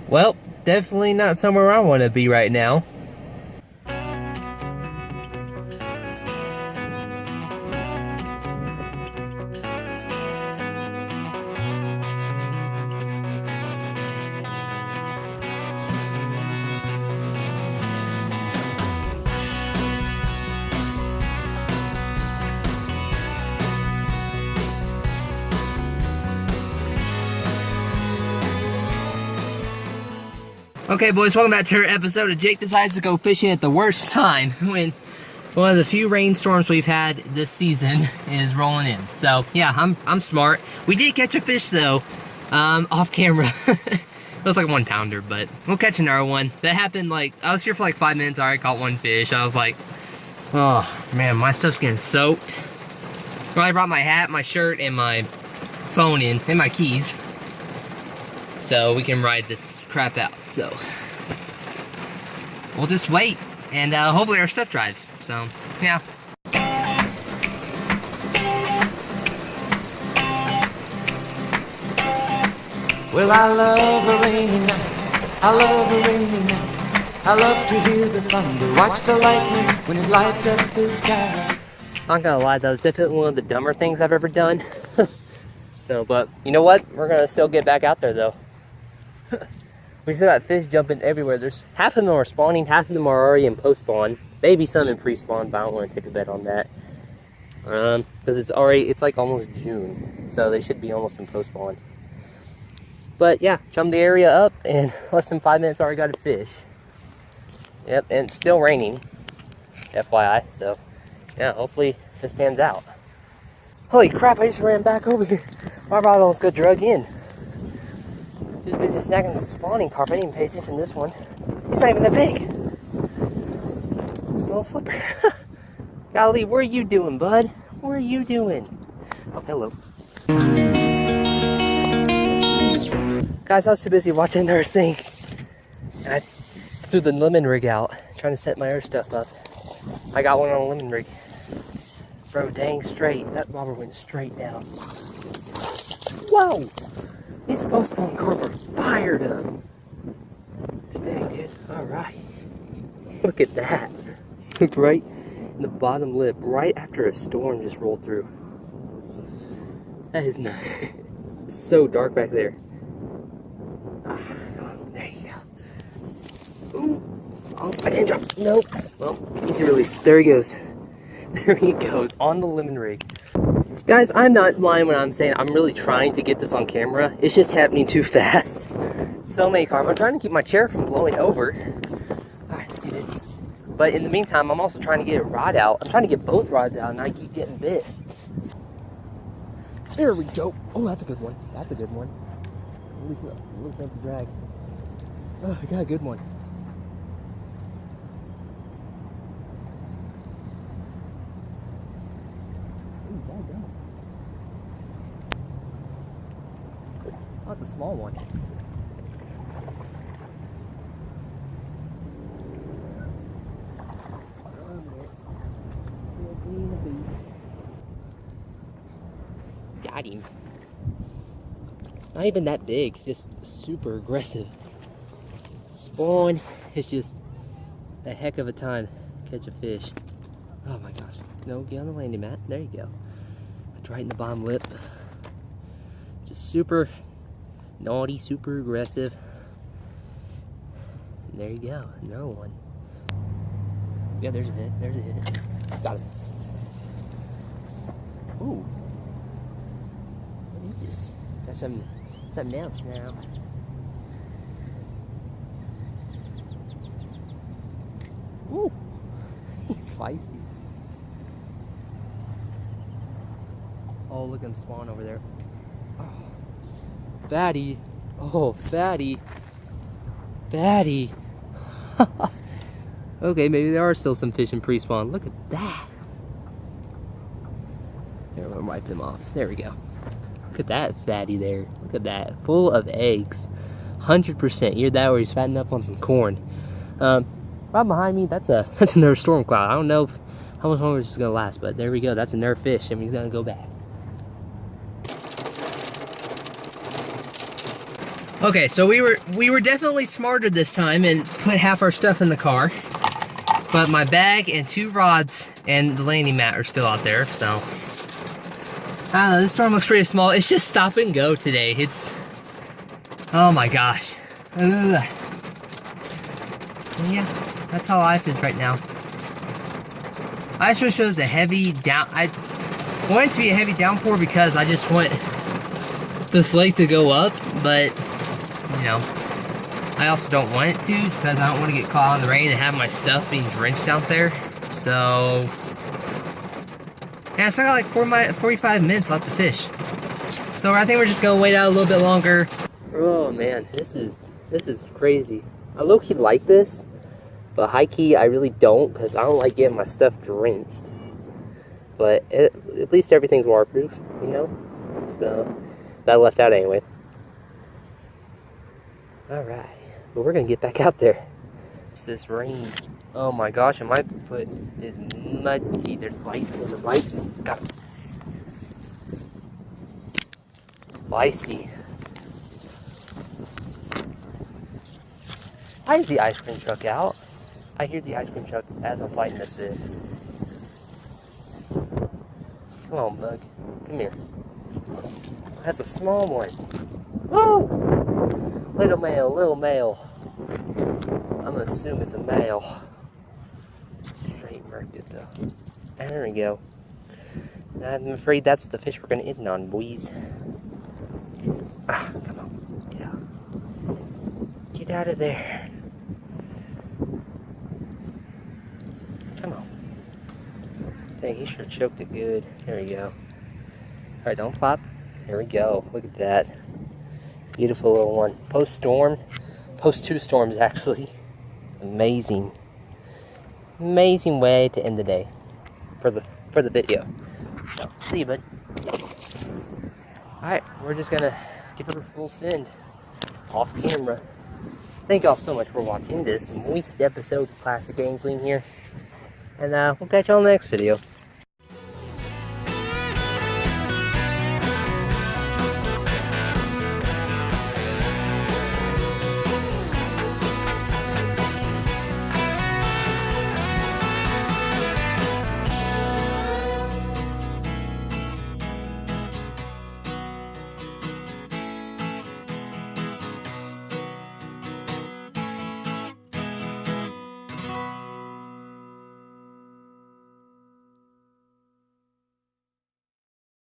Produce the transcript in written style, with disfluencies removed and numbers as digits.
Well, definitely not somewhere I want to be right now. Okay, boys, welcome back to our episode of Jake Decides to Go Fishing at the Worst Time, when one of the few rainstorms we've had this season is rolling in. So, yeah, I'm smart. We did catch a fish, though, off camera. It was like a 1 pounder, but we'll catch another one. That happened, like, I was here for like 5 minutes, I already caught one fish. I was like, oh, man, my stuff's getting soaked. Well, I brought my hat, my shirt, and my phone in, and my keys, so we can ride this crap out. So we'll just wait, and hopefully our stuff dries. So yeah. Well, I love a rainy night, I love a rainy night, I love to hear the thunder, watch the lightning when it lights up the sky. Not gonna lie, that was definitely one of the dumber things I've ever done. So, but you know what? We're gonna still get back out there though. We still got fish jumping everywhere. There's half of them are spawning, half of them are already in post-spawn. Maybe some in pre-spawn, but I don't want to take a bet on that. Because it's like almost June, so they should be almost in post-spawn. But yeah, chummed the area up, and less than 5 minutes already got a fish. Yep, and it's still raining, FYI, so yeah, hopefully this pans out. Holy crap, I just ran back over here. My rod almost got drug in. She was busy snagging the spawning carp. I didn't even pay attention to this one. He's not even that big. It's a little flipper. Golly, what are you doing, bud? What are you doing? Oh, hello. Guys, I was too busy watching their thing, and I threw the lemon rig out, trying to set my other stuff up. I got one on a lemon rig. Bro, dang straight. That bobber went straight down. Whoa! These post-spawn carp are fired up. Dang, dude. Alright. Look at that. Look right in the bottom lip, right after a storm just rolled through. That is nice. It's so dark back there. Ah, there you go. Ooh. Oh, I didn't drop. Nope. Well, easy release. There he goes. There he goes, on the lemon rig. Guys, I'm not lying when I'm saying I'm really trying to get this on camera. It's just happening too fast. So many carp. I'm trying to keep my chair from blowing over. Alright, see it. But in the meantime, I'm also trying to get a rod out. I'm trying to get both rods out, and I keep getting bit. There we go. Oh, that's a good one. That's a good one. Loosen up the drag. Oh, I got a good one. Oh, it's a small one. Got him. Not even that big, just super aggressive. Spawn is just a heck of a time to catch a fish. Oh my gosh. No, get on the landing mat. There you go. That's right in the bottom lip. Just super naughty, super aggressive. And there you go, another one. Yeah, there's a hit, there's a hit. Got him. Ooh. What is this? Got something else now. Ooh. He's feisty. Oh, look at him spawn over there. Oh. Fatty. Oh, fatty. Fatty. Okay, maybe there are still some fish in pre-spawn. Look at that. Here, I'm gonna wipe him off. There we go. Look at that fatty there. Look at that. Full of eggs. 100%. Hear that, where he's fattening up on some corn. Right behind me, that's another storm cloud. I don't know how much longer this is gonna last, but there we go. That's another fish, and he's gonna go back. Okay, so we were definitely smarter this time and put half our stuff in the car. But my bag and 2 rods and the landing mat are still out there, so. I don't know, this storm looks pretty small. It's just stop and go today. It's, oh my gosh. Ugh. So yeah, that's how life is right now. I just wish it was a heavy down, I want it to be a heavy downpour because I just want this lake to go up, but you know, I also don't want it to because I don't want to get caught in the rain and have my stuff being drenched out there. So, yeah, it's got like 45 minutes left to fish. So I think we're just gonna wait out a little bit longer. Oh man, this is crazy. I low-key like this, but high-key I really don't because I don't like getting my stuff drenched. But at least everything's waterproof, you know? So, that left out anyway. Alright. But we're gonna get back out there. It's this rain. Oh my gosh, and my foot is muddy. There's lights on the lights. Got feisty. Why is the ice cream truck out? I hear the ice cream truck as I'm fighting this fish. Come on, bug. Come here. That's a small one. Whoa! Little male, little male. I'm gonna assume it's a male. Straight marked it though. There we go. I'm afraid that's the fish we're gonna end on, boys. Ah, come on. Get out. Get out of there. Come on. Dang, he sure choked it good. There we go. Alright, don't flop. There we go. Look at that. Beautiful little one. Post-storm. Post 2 storms, actually. Amazing. Amazing way to end the day. For the video. So, see you, bud. Alright, we're just gonna give her a full send. Off camera. Thank y'all so much for watching this moist episode of Classic Angling here. And we'll catch you on the next video.